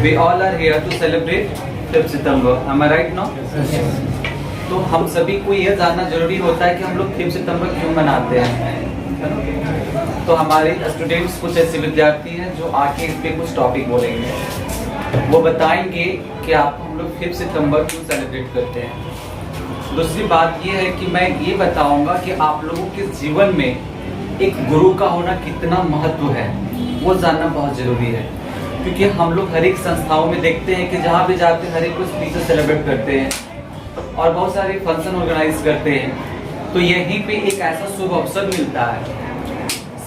We all are here to celebrate 5 September. Am I right now? तो हम सभी को यह जानना जरूरी होता है कि हम लोग 5 सितंबर क्यों मनाते हैं. तो हमारे स्टूडेंट्स कुछ ऐसे विद्यार्थी हैं जो आके इस पे कुछ टॉपिक बोलेंगे. वो बताएंगे कि हम लोग 5 सितंबर क्यों सेलिब्रेट करते हैं. दूसरी बात ये है कि मैं ये बताऊंगा कि आप लोगों के जीवन में एक गुरु का होना कितना महत्व है, वो जानना बहुत ज़रूरी है. क्योंकि हम लोग हर एक संस्थाओं में देखते हैं कि जहाँ भी जाते हैं हर एक कुछ फीचर सेलिब्रेट करते हैं और बहुत सारे फंक्शन ऑर्गेनाइज करते हैं. तो यहीं पे एक ऐसा शुभ अवसर मिलता है.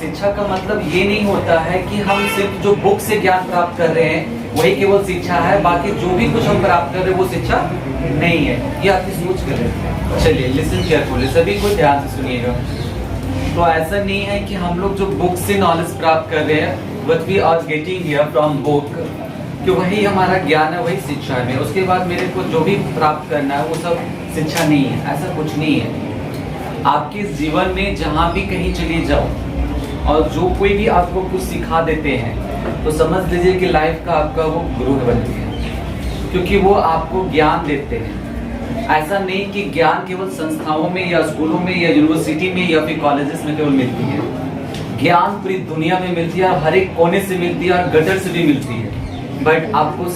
शिक्षा का मतलब ये नहीं होता है कि हम सिर्फ जो बुक से ज्ञान प्राप्त कर रहे हैं वही केवल शिक्षा है, बाकी जो भी कुछ हम प्राप्त कर रहे हैं वो शिक्षा नहीं है. ये आपकी सोच कर रहे हैं. चलिए लिसन केयरफुली, सभी को ध्यान से सुनिएगा. तो ऐसा नहीं है कि हम लोग जो बुक से नॉलेज प्राप्त कर रहे हैं what we are getting here from book कि वही हमारा ज्ञान है, वही शिक्षा है. उसके बाद मेरे को जो भी प्राप्त करना है वो सब शिक्षा नहीं है. ऐसा कुछ नहीं है. आपके जीवन में जहाँ भी कहीं चले जाओ और जो कोई भी आपको कुछ सिखा देते हैं तो समझ लीजिए कि लाइफ का आपका वो गुरु बनती है, क्योंकि वो आपको ज्ञान देते हैं. ऐसा नहीं कि ज्ञान केवल संस्थाओं में या स्कूलों में या यूनिवर्सिटी में या फिर कॉलेजेस में केवल मिलती है. ज्ञान पूरी दुनिया में मिलती है, हर एक कोने से मिलती है और गटर से भी मिलती है. बट आपको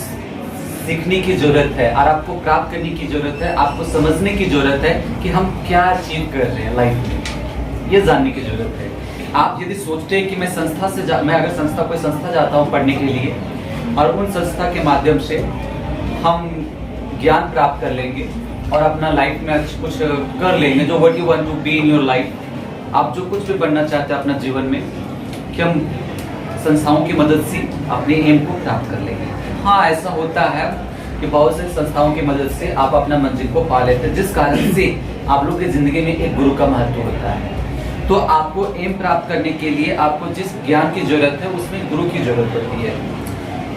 सीखने की जरूरत है और आपको प्राप्त करने की जरूरत है. आपको समझने की जरूरत है कि हम क्या अचीव कर रहे हैं लाइफ में, ये जानने की जरूरत है. आप यदि सोचते हैं कि मैं अगर कोई संस्था जाता हूँ पढ़ने के लिए और उन संस्था के माध्यम से हम ज्ञान प्राप्त कर लेंगे और अपना लाइफ में कुछ कर लेंगे, जो what you want to be in your life, आप जो कुछ भी बनना चाहते हैं अपना जीवन में, कि हम संस्थाओं की मदद से अपने एम को प्राप्त कर लेंगे. हाँ, ऐसा होता है कि बहुत से संस्थाओं की मदद से आप अपना मंजिल को पा लेते हैं, जिस कारण से आप लोग की जिंदगी में एक गुरु का महत्व होता है. तो आपको एम प्राप्त करने के लिए आपको जिस ज्ञान की जरूरत है उसमें गुरु की जरूरत होती है.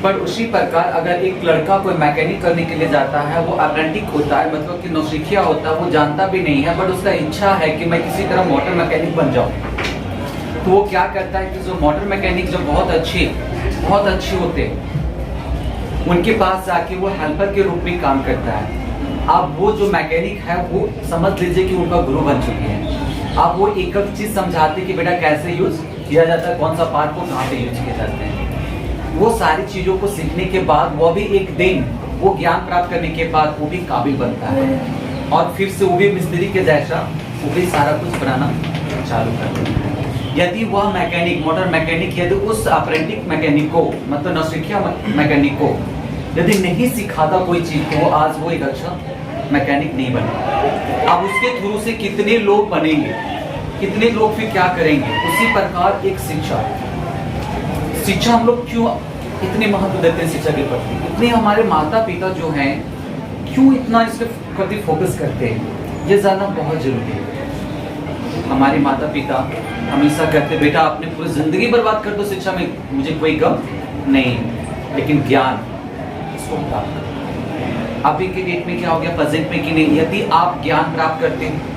पर उसी प्रकार अगर एक लड़का कोई मैकेनिक करने के लिए जाता है, वो अप्रेंटिस होता है, मतलब कि नौसिखिया होता है, वो जानता भी नहीं है, बट उसका इच्छा है कि मैं किसी तरह मोटर मैकेनिक बन जाऊं. तो वो क्या करता है कि जो मोटर मैकेनिक जो बहुत अच्छे होते हैं उनके पास जाके वो हेल्पर के रूप में काम करता है. अब वो जो मैकेनिक है वो समझ लीजिए कि उनका गुरु बन चुके हैं. अब वो एक चीज समझाते कि बेटा कैसे यूज किया जाता है, कौन सा पार्ट को कहाँ पे यूज किए जाते हैं. वो सारी चीजों को सीखने के बाद वो भी एक दिन वो ज्ञान प्राप्त करने के बाद वो भी काबिल बनता है और फिर से वो भी मिस्त्री के जैसा वो भी सारा कुछ बनाना चालू कर देता है. यदि वह मैकेनिक, मोटर मैकेनिक, यदि उस अप्रेंटिस मैकेनिक को, मतलब नौसिखिया मैकेनिक को यदि नहीं सिखाता कोई चीज, तो आज वो एक अच्छा मैकेनिक नहीं बनेगा. अब उसके थ्रू से कितने लोग बनेंगे, कितने लोग फिर क्या करेंगे. उसी प्रकार एक शिक्षा हम लोग क्यों इतने महत्व देते हैं शिक्षा के प्रति, इतने हमारे माता पिता जो हैं क्यों इतना इसके प्रति फोकस करते हैं, ये जानना बहुत जरूरी है. हमारे माता पिता हमेशा कहते बेटा आपने पूरी जिंदगी बर्बाद कर दो शिक्षा में, मुझे कोई गम नहीं, लेकिन ज्ञान इसको प्राप्त करो. अभी के डेट में क्या हो गया, प्रेजेंट में कि नहीं, यदि आप ज्ञान प्राप्त करते हैं,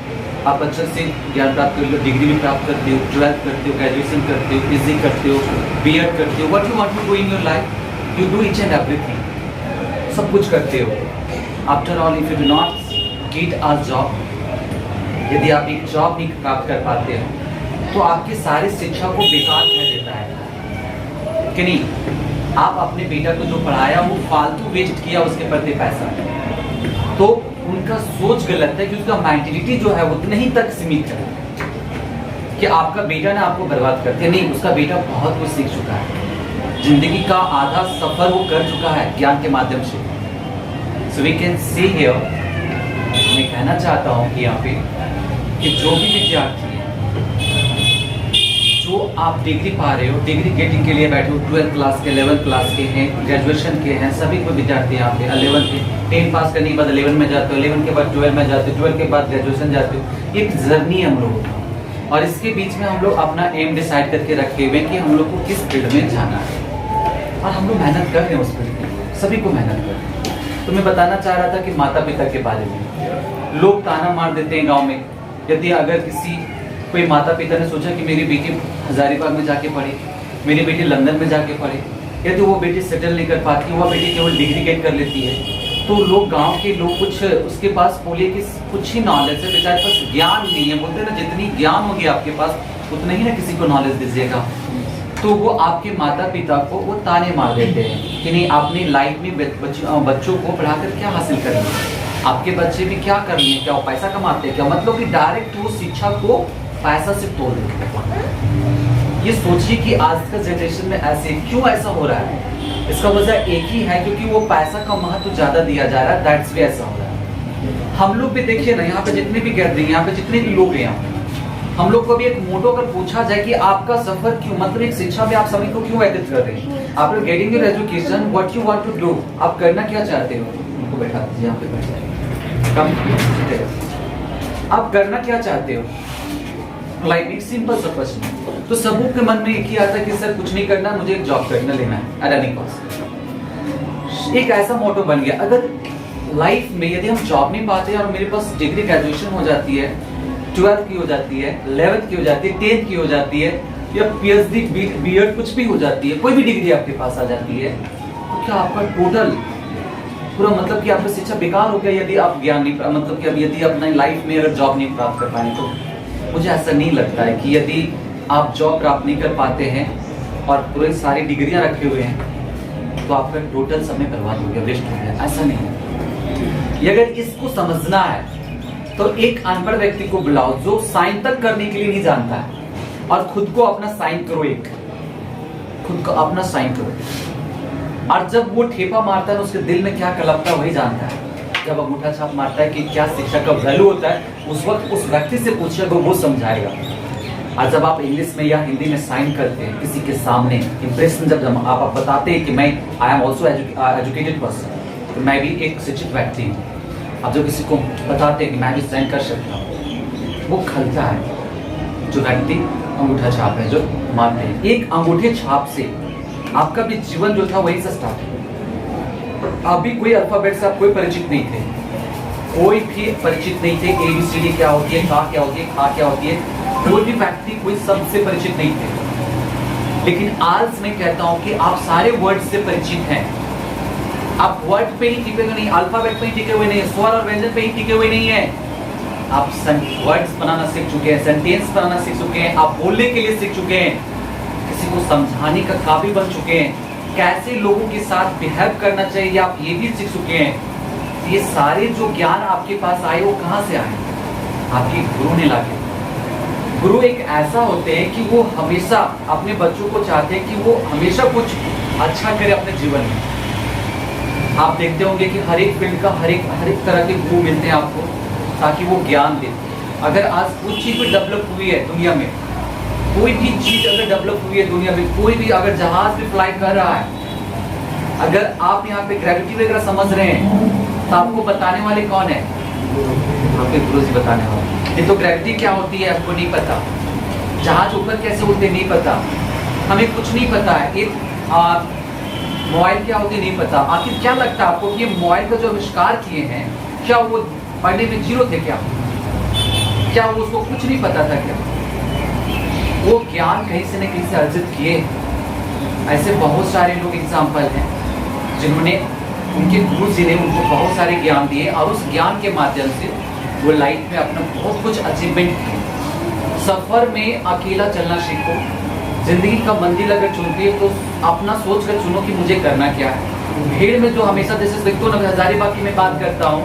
आप अच्छे से ज्ञान प्राप्त कर लो, डिग्री भी प्राप्त करते हो, 12th करते हो, ग्रेजुएशन करते हो, पीजी करते हो, बीएड करते हो, what you want to do in your life, you do each and everything, सब कुछ करते हो. After all if you do not get a job, यदि आप एक जॉब नहीं प्राप्त कर पाते हो तो आपकी सारी शिक्षा को बेकार कर देता है कि नहीं. आप अपने बेटा को जो पढ़ाया वो फालतू वेस्ट किया उसके प्रति पैसा, तो उनका सोच गलत है कि उसका मेंटालिटी जो है उतने ही तक सीमित है कि आपका बेटा ना आपको बर्बाद करते नहीं. उसका बेटा बहुत कुछ सीख चुका है, जिंदगी का आधा सफर वो कर चुका है ज्ञान के माध्यम से. So we can see here, मैं कहना चाहता हूँ कि यहाँ पे कि जो भी विद्यार्थी जो आप डिग्री पा रहे हो, डिग्री गेटिंग के लिए बैठे हो, 12th क्लास के, 11th क्लास के हैं, ग्रेजुएशन के हैं, सभी को विद्यार्थी यहाँ पे 11th के 10 पास करने के बाद 11 में जाते हो, 11 के बाद 12 में जाते हो, 12 के बाद ग्रेजुएशन जाते हो. एक जर्नी है हम लोगों का और इसके बीच में हम लोग अपना एम डिसाइड करके रखे हुए कि हम लोग को किस फील्ड में जाना है और हम लोग मेहनत कर रहे हैं उस फील्ड में, सभी को मेहनत कर रहे हैं. तो मैं बताना चाह रहा था कि माता पिता के बारे में लोग ताना मार देते हैं गाँव में. यदि अगर कोई माता पिता ने सोचा कि मेरी बेटी हजारीबाग में जाके पढ़े, मेरी बेटी लंदन में जाके पढ़े, यदि वो बेटी सेटल नहीं कर पाती, वह बेटी केवल डिग्री गेट कर लेती है, तो लोग, गांव के लोग, कुछ उसके पास बोलिए कि कुछ ही नॉलेज है, बेचारे पास ज्ञान नहीं है। बोलते हैं ना, जितनी ज्ञान होगी आपके पास उतना ही ना किसी को नॉलेज दीजिएगा। तो वो आपके माता पिता को वो ताने मार देते हैं कि नहीं, आपने लाइफ में बच्चों को पढ़ाकर क्या हासिल कर लिया, आपके बच्चे भी क्या कर लिए, क्या वो पैसा कमाते हैं क्या, मतलब कि डायरेक्ट वो शिक्षा को पैसा से तोड़ देते हैं। ये सोचिए कि आज का जनरेशन में ऐसे क्यों ऐसा हो रहा है। इसका वजह एक ही है, क्योंकि वो पैसा का महत्व ज्यादा दिया जा रहा है, दैट्स वे ऐसा हो रहा है। हम लोग भी देखिए ना, यहाँ पे जितने भी गैदरिंग, यहाँ पे जितने भी लोग हैं, हम लोग को भी एक मोटो अगर पूछा जाए कि आपका सफर क्यों, मतलब एक शिक्षा में आप समय को क्यों व्यतीत कर रहे हैं, आप getting your education, what you want to do, आप करना क्या चाहते हो, उनको बैठा दीजिए, यहाँ पे बैठ जाइए, आप करना क्या चाहते हो, लाइक एक सिंपल सा क्वेश्चन। तो सबों के मन में एक ही आता है कि सर कुछ नहीं करना, मुझे एक जॉब करना लेना है एट एनी कॉस्ट। एक ऐसा मोटो बन गया। अगर लाइफ में यदि हम जॉब नहीं पाते और मेरे पास डिग्री ग्रेजुएशन हो जाती है, 12th की हो जाती है, 11th की हो जाती है, 10th की हो जाती है, या पीएचडी बीएड कुछ भी हो जाती है, कोई भी डिग्री आपके पास आ जाती है, तो क्या आपका टोटल पूरा मतलब कि आपका शिक्षा बेकार हो गया, यदि आप ज्ञान नहीं, मतलब कि अब यदि अपनी लाइफ में अगर जॉब नहीं प्राप्त कर पाए। तो मुझे ऐसा नहीं लगता है कि यदि आप जॉब प्राप्त नहीं कर पाते हैं और पूरी सारी डिग्रियां रखे हुए हैं तो आपका टोटल समय बर्बाद हो गया, वेस्ट हो गया, ऐसा नहीं है। ये अगर इसको समझना है तो एक अनपढ़ व्यक्ति को बुलाओ जो साइन तक करने के लिए नहीं जानता है, और खुद को अपना साइन करो, एक खुद को अपना साइन करो, और जब वो ठेपा मारता है उसके दिल में क्या कलपता है वही जानता है। जब अंगूठा छाप मारता है कि क्या शिक्षा का वैल्यू होता है, उस वक्त उस व्यक्ति से पूछिएगा, वो समझाएगा। और जब आप इंग्लिश में या हिंदी में साइन करते हैं किसी के सामने, इंप्रेशन जब आप बताते हैं कि मैं I am also educated person, तो मैं भी एक शिक्षित व्यक्ति हूँ, अब जो किसी को बताते हैं कि मैं भी साइन कर सकता हूँ, वो खलता है जो व्यक्ति अंगूठा छाप है, जो मानते हैं। एक अंगूठे छाप से आपका भी जीवन जो था वही से स्टार्ट है। आप भी कोई अल्फाबेट से आप कोई परिचित नहीं थे, कोई भी परिचित नहीं थे, ABCD क्या होती है, का क्या होती है, खा क्या होती है, कोई भी व्यक्ति कोई शब्द से परिचित नहीं थे। लेकिन आज मैं कहता हूं कि आप सारे वर्ड से परिचित हैं। आप वर्ड पे ही टिके हुए नहीं, अल्फाबेट पे ही टिके हुए नहीं, स्वर और व्यंजन पे ही टिके हुए नहीं है, आप वर्ड्स बनाना सीख चुके हैं, सेंटेंस बनाना सीख चुके हैं, आप बोलने के लिए सीख चुके हैं, किसी को समझाने का काबिल बन चुके हैं, कैसे लोगों के साथ बिहेव करना चाहिए आप ये भी सीख चुके हैं। ये सारे जो ज्ञान आपके पास आए वो कहाँ से आए? आपके गुरु ने लाके। गुरु एक ऐसा होते हैं कि वो हमेशा अपने बच्चों को चाहते हैं कि वो हमेशा कुछ अच्छा करे अपने जीवन में। आप देखते होंगे कि हर एक फील्ड का हर एक तरह के गुरु मिलते हैं आपको, ताकि वो ज्ञान दे। अगर आज कोई चीज भी डेवलप हुई है दुनिया में, कोई भी चीज अगर डेवलप हुई है दुनिया में, कोई भी अगर जहाज भी फ्लाई कर रहा है, अगर आप यहाँ पे ग्रेविटी वगैरह समझ रहे हैं तो आपको बताने वाले कौन है? आपके गुरु जी बताने वाले। ये तो ग्रेविटी क्या होती है आपको नहीं पता, जहाज ऊपर कैसे उड़ते नहीं पता, हमें कुछ नहीं पता है। एक मोबाइल क्या होती है नहीं पता। आखिर क्या लगता है आपको कि ये मोबाइल का जो आविष्कार किए हैं, क्या वो पढ़ने में जीरो थे क्या वो उसको कुछ नहीं पता था क्या? वो ज्ञान कहीं से न कहीं से अर्जित किए। ऐसे बहुत सारे लोग एग्जाम्पल हैं जिन्होंने, उनके गुरु जी ने उनको बहुत सारे ज्ञान दिए और उस ज्ञान के माध्यम से वो लाइफ में अपना बहुत कुछ अचीवमेंट किए। सफर में अकेला चलना सीखो। जिंदगी का मंजिल अगर चुनती है तो अपना सोच कर चुनो कि मुझे करना क्या है। भीड़ में जो हमेशा जैसे देखो ना, हजारीबाग की मैं बात करता हूँ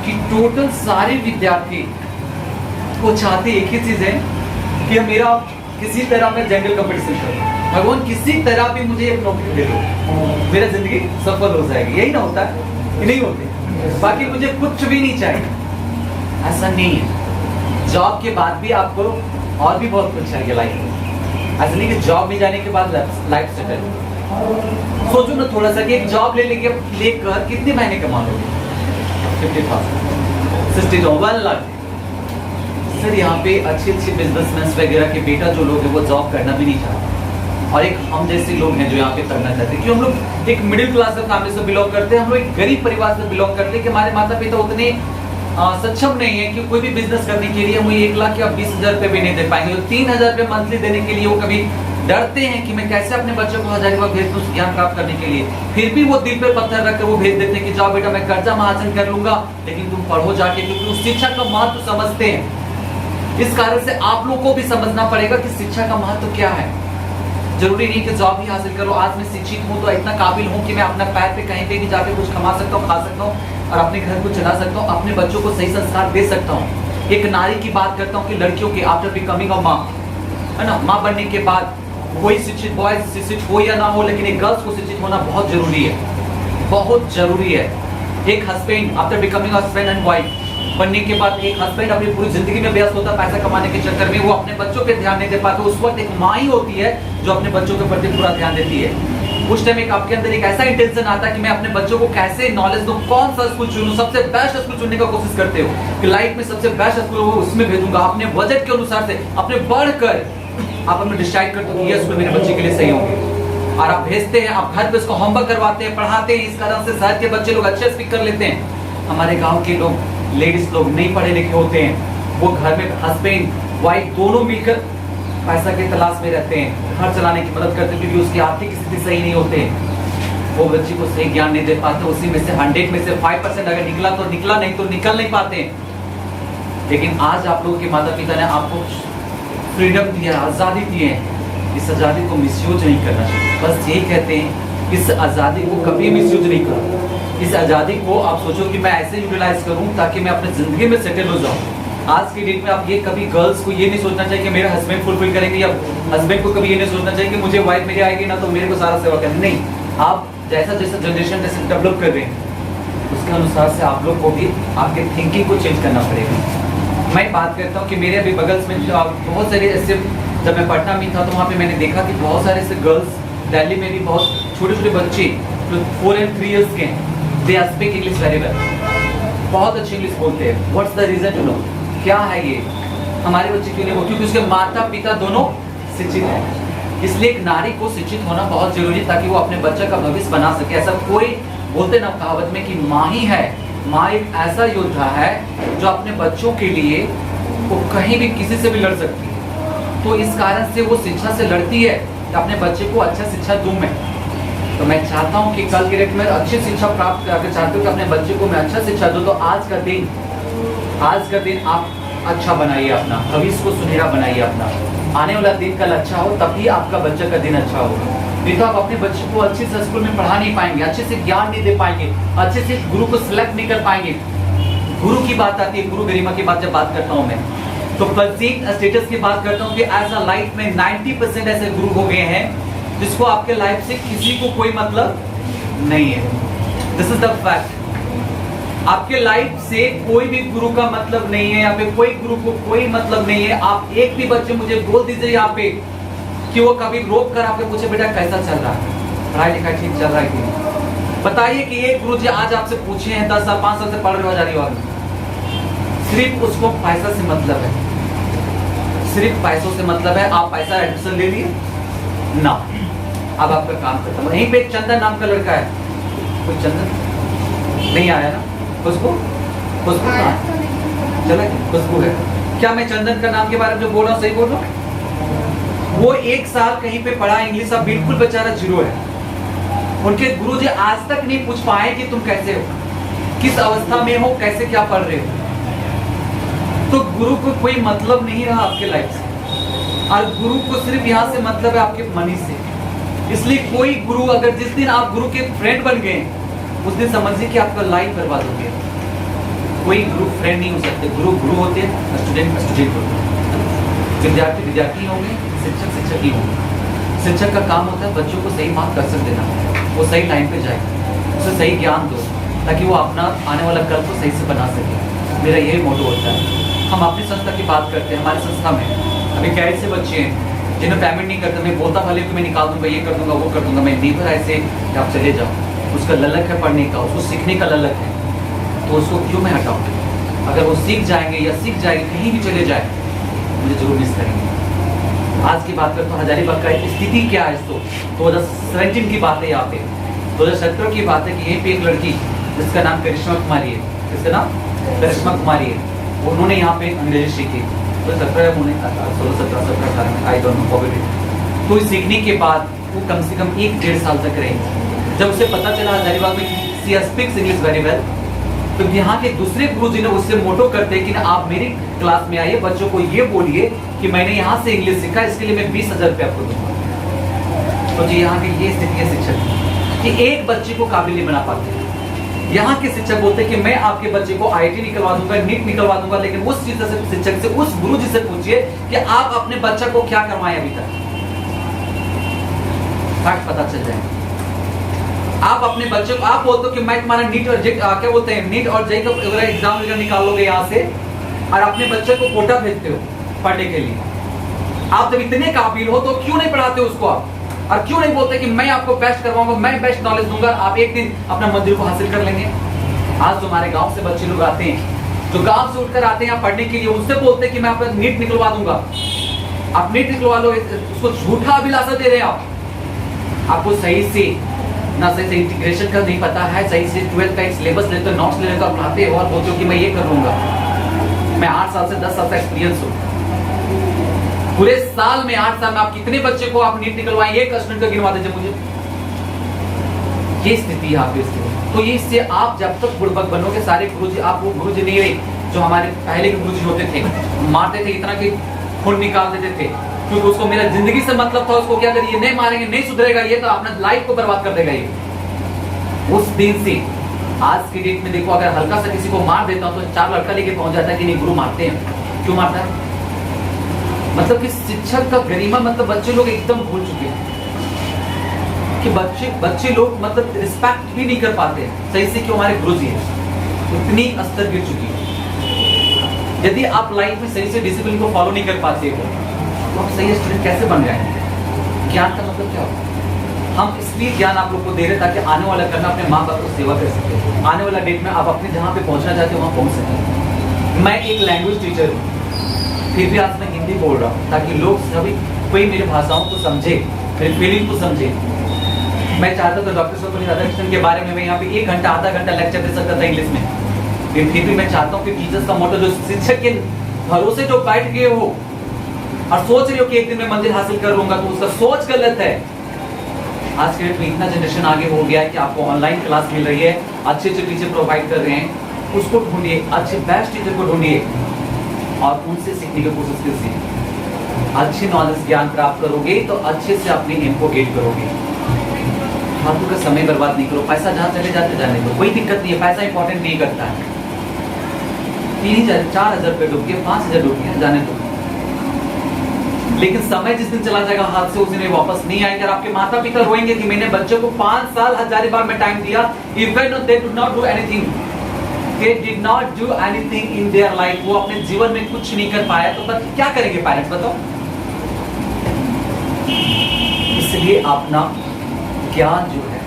कि टोटल सारे विद्यार्थी वो चाहते एक ही चीज है कि मेरा किसी तरह मैं जनरल कंपटीशन करूं, भगवान किसी तरह भी मुझे एक नौकरी दे दो, मेरा जिंदगी सफल हो जाएगी। यही ना होता है? नहीं होते। बाकी मुझे कुछ भी नहीं चाहिए, ऐसा नहीं है। जॉब के बाद भी आपको और भी बहुत कुछ चाहिए लाइफ में। ऐसा नहीं कि जॉब में जाने के बाद लाइफ सेटल। सोचो ना थोड़ा सा कि एक जॉब लेकर कितने महीने कमा लोगे? 50,000, 60,000, 1 लाख। सर यहाँ पे अच्छे बिजनेसमैन वगैरह के बेटा जो लोग हैं वो जॉब करना भी नहीं चाहते, और एक हम जैसे लोग हैं जो यहाँ पे करना चाहते हैं। क्योंकि हम लोग एक मिडिल क्लास फैमिली से बिलोंग करते हैं, हम लोग एक गरीब परिवार से बिलोंग करते हैं कि हमारे माता पिता उतने सक्षम नहीं है कि कोई भी बिजनेस करने के लिए हमें 1 लाख या 20,000 रुपये भी नहीं दे पाएंगे। 3,000 रुपये मंथली देने के लिए वो कभी डरते हैं कि मैं कैसे अपने बच्चों को हजारीबाग भेज दूं ज्ञान प्राप्त करने के लिए, फिर भी वो दिल पे पत्थर रखकर वो भेज देते हैं कि जाओ बेटा मैं कर्जा महाजन कर लूंगा लेकिन तुम पढ़ो जाके, क्योंकि उस शिक्षा का महत्व समझते हैं। इस कारण से आप लोग को भी समझना पड़ेगा कि शिक्षा का महत्व क्या है। जरूरी नहीं कि जॉब ही हासिल करो, आज मैं शिक्षित हूँ तो इतना काबिल हूँ कि मैं अपना पैर पे कहीं पे भी जाके कुछ कमा सकता हूँ, खा सकता हूँ और अपने घर को चला सकता हूँ, अपने बच्चों को सही संस्कार दे सकता हूँ। एक नारी की बात करता हूँ कि लड़कियों की आफ्टर बिकमिंग अ माँ, है ना, माँ बनने के बाद कोई शिक्षित बॉय शिक्षित हो या ना हो, लेकिन एक गर्ल्स को शिक्षित होना बहुत जरूरी है, बहुत जरूरी है। एक husband after becoming husband and wife बनने के बाद एक हस्बैंड अपनी पूरी जिंदगी में व्यस्त होता है पैसा कमाने के चक्कर में, वो अपने बच्चों पे ध्यान नहीं दे पाता। उस वक्त एक माँ ही होती है जो अपने बच्चों के प्रति पूरा ध्यान देती है। उस टाइम एक आपके अंदर एक ऐसा इंटेंशन आता है कि मैं अपने बच्चों को कैसे नॉलेज दूं, कौन सा स्कूल चुनूं, सबसे बेस्ट स्कूल चुनने का कोशिश करते हो कि लाइफ में सबसे बेस्ट स्कूल हो उसमें भेजूंगा, अपने बजट के अनुसार से अपने बढ़कर आप अपने डिसाइड करते हो कि ये स्कूल मेरे बच्चे के लिए सही होंगे और आप भेजते हैं, आप घर पे उसको होमवर्क करवाते हैं, पढ़ाते हैं। इस कारण से शहर के बच्चे लोग अच्छे स्पीक कर लेते हैं। हमारे गांव के लोग लेडीज लोग नहीं पढ़े लिखे होते हैं, वो घर में हस्बैंड वाइफ दोनों मिलकर पैसा के तलाश में रहते हैं, घर चलाने की मदद करते हैं, क्योंकि उसकी आर्थिक स्थिति सही नहीं होते, वो बच्ची को सही ज्ञान नहीं दे पाते। उसी में से 100 में से 5% अगर निकला तो निकला, नहीं तो निकल नहीं पाते। लेकिन आज आप लोगों के माता पिता ने आपको फ्रीडम दिया, आज़ादी दी है, इस आज़ादी को मिसयूज नहीं करना चाहिए। बस यही कहते हैं, इस आज़ादी को कभी मिसयूज नहीं करो। इस आज़ादी को आप सोचो कि मैं ऐसे यूटिलाइज करूं ताकि मैं अपने जिंदगी में सेटल हो जाऊं। आज की डेट में आप ये कभी गर्ल्स को ये नहीं सोचना चाहिए कि मेरे हस्बैंड फुलफिल करेंगे, या हस्बैंड को कभी ये नहीं सोचना चाहिए कि मुझे वाइफ मेरी आएगी ना तो मेरे को सारा सेवा करनी। नहीं, आप जैसा जैसा जनरेशन जैसे डेवलप कर रहे हैं उसके अनुसार से आप लोग को भी आपके थिंकिंग को चेंज करना पड़ेगा। मैं बात करता हूँ कि मेरे अभी बगल में बहुत सारे ऐसे, जब मैं पटना में था तो वहाँ पे मैंने देखा कि बहुत सारे ऐसे गर्ल्स, दिल्ली में भी बहुत छोटे छोटे बच्चे जो 4 and 3 years के हैं, they speak English very well, बहुत अच्छी इंग्लिश बोलते हैं। What's the reason to know, क्या है ये? हमारे बच्चे क्यों नहीं बोलते? क्योंकि उसके माता पिता दोनों शिक्षित हैं। इसलिए एक नारी को शिक्षित होना बहुत जरूरी है ताकि वो अपने बच्चे का भविष्य बना सके। ऐसा कोई बोलते ना कहावत में कि माँ ही है, माँ एक ऐसा योद्धा है जो अपने बच्चों के लिए वो कहीं भी किसी से भी लड़ सकती है। तो इस कारण से वो शिक्षा से लड़ती है कि अपने बच्चे को अच्छा शिक्षा दूं मैं। तो मैं चाहता हूँ कि कल के डेट में अच्छी शिक्षा प्राप्त करके चाहते हो कि अपने बच्चे को मैं अच्छा शिक्षा दूं। तो आज का दिन आप अच्छा बनाइए, अपना भविष्य को सुनहरा बनाइए, अपना आने वाला दिन कल अच्छा हो, तभी आपका बच्चे का दिन अच्छा होगा। नहीं तो आप अपने बच्चे को अच्छे से स्कूल में पढ़ा नहीं पाएंगे, अच्छे से ज्ञान नहीं दे पाएंगे, अच्छे से गुरु को सिलेक्ट नहीं कर पाएंगे। गुरु की बात आती है, गुरु गरिमा की बात जब बात करता हूँ मैं, तो परसीव्ड स्टेटस की बात करता हूँ कि एज अ लाइफ में 90% ऐसे गुरु हो गए हैं जिसको आपके लाइफ से किसी को कोई मतलब नहीं है। This is the fact. आपके लाइफ से कोई भी गुरु का मतलब नहीं है, यहाँ पे कोई गुरु को कोई मतलब नहीं है। आप एक भी बच्चे मुझे बोल दीजिए यहाँ पे कि वो कभी रोक कर आपके पूछे बेटा कैसा चल रहा है, पढ़ाई लिखाई ठीक चल रहा है कि बताइए कि ये गुरुजी आज आपसे पूछे हैं 10 साल 5 साल से पढ़ रहे हो हजारीबाग में, सिर्फ उसको पैसा से मतलब है, सिर्फ पैसों से मतलब है। आप पैसा एडमिशन ले लिए ना, अब आपका काम करता हूँ। यहीं पे एक चंदन नाम का लड़का है, कोई चंदन नहीं आया ना? खुशबू चला, खुशबू है क्या? मैं चंदन का नाम के बारे में जो बोल रहा हूँ सही बोल रहा हूँ? वो 1 साल कहीं पे पढ़ा इंग्लिश, अब बिल्कुल बेचारा जीरो है। उनके गुरुजी आज तक नहीं पूछ पाए कि तुम कैसे हो, किस अवस्था में हो, कैसे क्या पढ़ रहे हो। तो गुरु को कोई मतलब नहीं रहा आपके लाइफ से, और गुरु को सिर्फ यहाँ से मतलब है आपके मनी से। इसलिए कोई गुरु, अगर जिस दिन आप गुरु के फ्रेंड बन गए उस दिन समझिए कि आपका लाइफ बर्बाद हो गया। कोई गुरु फ्रेंड नहीं हो सकते, गुरु गुरु होते हैं, स्टूडेंट स्टूडेंट होते हैं, विद्यार्थी विद्यार्थी होंगे, शिक्षक शिक्षक ही होंगे। शिक्षक का काम होता है बच्चों को सही मार्गदर्शन देना, वो सही टाइम पे जाए, उसे सही ज्ञान दो ताकि वो अपना आने वाला कल को सही से बना सके। मेरा यही मोटो होता है। हम अपनी संस्था की बात करते हैं, हमारी संस्था में अभी क्या ऐसे बच्चे हैं जिन्हें पेमेंट नहीं करते, मैं बोलता भले कि मैं निकाल दूंगा, ये कर दूंगा, वो कर दूंगा, मैं नहीं भरा ऐसे कि आप चले जाओ। उसका ललक है पढ़ने का, उसको सीखने का ललक है, तो उसको क्यों मैं हटाऊँ? अगर वो सीख जाएंगे या सीख जाएंगे, कहीं भी चले जाए, मुझे जरूर मिस करेंगे। आज की बात करते हैं हजारीबाग का स्थिति क्या है। तो 2017 की बात है, यहाँ पे 2017 की बात है कि यहीं पे एक लड़की जिसका नाम करिश्मा कुमारी है, जिसका नाम करिश्मा कुमारी है, उन्होंने यहाँ पे अंग्रेजी सीखी। तो 17 16 17 17 18 आई डोंट नो कोविड तो सीखने के बाद वो कम से कम 1-1.5 साल तक रहे। जब उसे पता चला हजारीबाग में she speaks English very well, तो यहाँ के दूसरे गुरुजी ने उससे मोटो करते कि ना आप मेरी क्लास में आइए, बच्चों को ये बोलिए कि मैंने यहाँ से इंग्लिश सीखा, इसके लिए मैं 20,000 रुपये आपको दूंगा। तो जी यहाँ की ये स्थिति है शिक्षक कि एक बच्चे को काबिल नहीं बना पाते। यहाँ के शिक्षक बोलते कि मैं आपके बच्चे को IIT निकलवा दूंगा, नीट निकलवा दूंगा, लेकिन उस शिक्षक से, उस गुरुजी से पूछिए कि आप अपने बच्चा को क्या करवाएं अभी तक, फैक्ट पता चल जाए। आप अपने बच्चे को, आप बोलते हो कि मैं तुम्हारा नीट और क्या बोलते हैं, नीट और जेई का एग्जाम निकाल लोगे यहाँ से, और अपने बच्चे को कोटा भेजते हो पढ़ने के लिए। आप जब इतने काबिल हो तो क्यों नहीं पढ़ाते उसको आप, और क्यों नहीं बोलते कि मैं आपको बेस्ट करवाऊंगा, मैं बेस्ट नॉलेज दूंगा, आप एक दिन अपना मंजिल को हासिल कर लेंगे। आज जो हमारे गांव से बच्चे लोग आते हैं, जो गांव से उठकर आते हैं यहाँ पढ़ने के लिए, उनसे बोलते हैं कि मैं आपका नीट निकलवा दूंगा, आप नीट निकलवा लो, उसको झूठा अभिलाषा दे रहे हैं आप। आपको सही से ना सही से इंटीग्रेशन का नहीं पता है, सही से 12th का एक सिलेबस लेते हो, नोट्स लेते हो, पढ़ाते हो और बोलते हो कि मैं ये कर लूंगा। मैं 8 साल से 10 साल का एक्सपीरियंस हूँ, पूरे साल में 8 साल में आप कितने बच्चे को आप नीट निकलवाएं, एक स्टूडेंट का गिनवा दीजिए मुझे। ये स्थिति यहाँ पे स्थिति। तो ये इससे आप जब तक बुड़बक बनोगे, सारे गुरुजी, आप वो गुरुजी नहीं रहे जो हमारे पहले के गुरुजी होते थे, मारते थे इतना कि खून निकाल देते थे, क्योंकि उसको मेरा जिंदगी से मतलब था। उसको क्या अगर ये नहीं मारेंगे, नहीं सुधरेगा ये, तो अपना लाइफ को बर्बाद कर देगा ये। उस दिन से आज की डेट में देखो, अगर हल्का सा किसी को मार देता हूं तो 4 लड़का लेके पहुंच जाता है कि नहीं गुरु मारते हैं। क्यों मारता है? मतलब कि शिक्षक का गरिमा मतलब बच्चे लोग एकदम भूल चुके हैं कि बच्चे लोग मतलब रिस्पेक्ट भी नहीं कर पाते सही से, क्यों हमारे गुरुजी है, उतनी स्तर गिर चुकी है। यदि आप लाइफ में सही से डिसिप्लिन को फॉलो नहीं कर पाते हो तो आप सही स्टूडेंट कैसे बन जाएंगे? ज्ञान का मतलब क्या होता है? हम इसलिए ज्ञान आप लोग को दे रहे ताकि आने वाला करना अपने माँ बाप को सेवा कर सके, आने वाला डेट में आप अपने जहाँ पे पहुँचना चाहते हो वहाँ पहुँच सके। मैं एक लैंग्वेज टीचर हूँ, फिर भी आज मैं हिंदी बोल रहा हूँ ताकि लोग सभी कोई मेरी भाषाओं को समझे, मेरी फीलिंग को समझे। मैं चाहता था डॉक्टर सर्वपल्ली राधाकृष्णन के बारे में मैं यहाँ पे 1 घंटा आधा घंटा लेक्चर दे सकता था इंग्लिश में, फिर भी मैं चाहता हूँ कि टीचर्स का मोटो जो शिक्षक के भरोसे जो बैठ गए हो और सोच रहे हो कि एक दिन मैं मंजिल हासिल कर लूंगा, तो उसका सोच गलत है। आज के डेट में इतना जनरेशन आगे हो गया है कि आपको ऑनलाइन क्लास मिल रही है, अच्छे अच्छे टीचर प्रोवाइड कर रहे हैं, उसको ढूंढिए, अच्छे बेस्ट टीचर को ढूंढिए और उनसे सीखने की कोशिश कीजिए। अच्छी नॉलेज ज्ञान प्राप्त करोगे तो अच्छे से अपने एम को गेट करोगे। फालतू का समय बर्बाद नहीं करो, पैसा जहाँ चले जाते जाने दो, कोई दिक्कत नहीं है, पैसा इंपॉर्टेंट नहीं करता है। 3,000 4,000 रुपये डूब गए, 5,000 डूब गए, जाने दो, लेकिन समय जिस दिन चला जाएगा हाथ से उस दिन वापस नहीं आएंगे। आपके माता पिता रोएंगे कि मैंने बच्चों को 5 साल हजारीबाग में टाइम दिया, even they did not do anything, they did not do anything in their life, वो अपने जीवन में कुछ नहीं कर पाया, तो क्या करेंगे पेरेंट्स बताओ? इसलिए अपना ज्ञान जो है,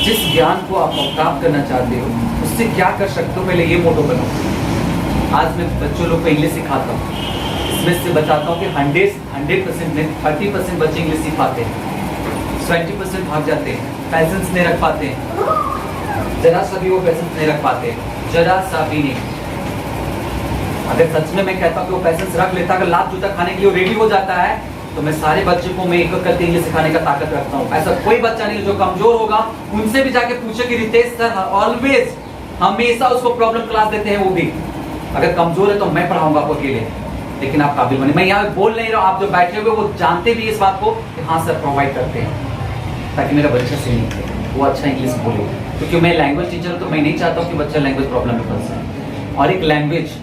जिस ज्ञान को आप प्राप्त करना चाहते हो उससे क्या कर सकते हो, पहले ये मोटो बनाओ। आज मैं बच्चों लोग को इंग्लिश सिखाता हूँ, इसमें से बताता हूँ कि 100% में 30% बच्चे इंग्लिश सीख पाते हैं, 20% भाग जाते हैं, पैसेंस नहीं रख पाते हैं, जरा सा भी वो पैसेंस नहीं रख पाते, जरा सा भी नहीं। अगर सच में मैं कहता हूँ कि वो पैसेंस रख लेता, अगर लात जूता खाने के लिए रेडी हो जाता है, तो मैं सारे बच्चों को मैं एक करके इंग्लिश सिखाने का ताकत रखता हूँ। ऐसा कोई बच्चा नहीं जो कमजोर होगा उनसे भी जाके पूछे कि रितेश सर ऑलवेज हमेशा उसको प्रॉब्लम क्लास देते हैं, वो भी अगर कमजोर है तो मैं पढ़ाऊंगा आपको अकेले, लेकिन आप काबिल बने। मैं यहाँ बोल नहीं रहा हूँ, आप जो बैठे हुए वो जानते भी इस बात को कि हाँ सर प्रोवाइड करते हैं ताकि मेरा बच्चा सही निकले, वो अच्छा इंग्लिश बोले, क्योंकि मैं लैंग्वेज टीचर हूँ तो मैं नहीं चाहता हूँ कि बच्चा लैंग्वेज प्रॉब्लम में फंस जाए। और एक लैंग्वेज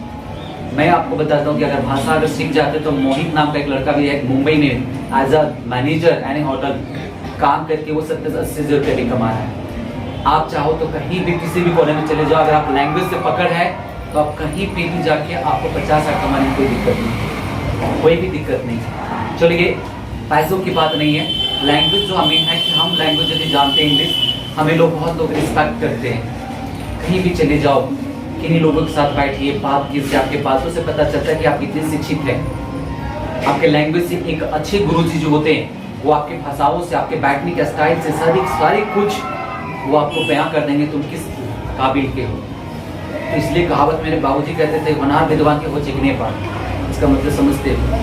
मैं आपको बताता हूँ कि अगर भाषा अगर सीख जाते तो मोहित नाम का एक लड़का भी है मुंबई में as a manager any hotel काम करके वो 70-80 हज़ार रुपये भी कमा रहा है। आप चाहो तो कहीं भी किसी भी कोने में चले जाओ, अगर आप लैंग्वेज से पकड़ है तो आप कहीं पे भी जाके आपको 50,000 कमाने की कोई दिक्कत नहीं, कोई भी दिक्कत नहीं। चलिए पैसों की बात नहीं है, लैंग्वेज जो हमें है कि हम लैंग्वेज यदि जानते हैं इंग्लिश, हमें लोग बहुत लोग रिस्पेक्ट करते हैं। कहीं भी चले जाओ, किन्हीं लोगों के साथ बैठिए, बात कीजिए, आपके बातों से पता चलता है कि आप कितने शिक्षित हैं। आपके लैंग्वेज से एक अच्छे गुरुजी जो होते हैं वो आपके भाषाओं से, आपके बैठने के स्टाइल से सारी कुछ वो आपको बयां कर देंगे तुम किस काबिल के हो। तो इसलिए कहावत मेरे बाबूजी कहते थे, होनहार विद्वान के हो चिकने पर, इसका मतलब समझते हो।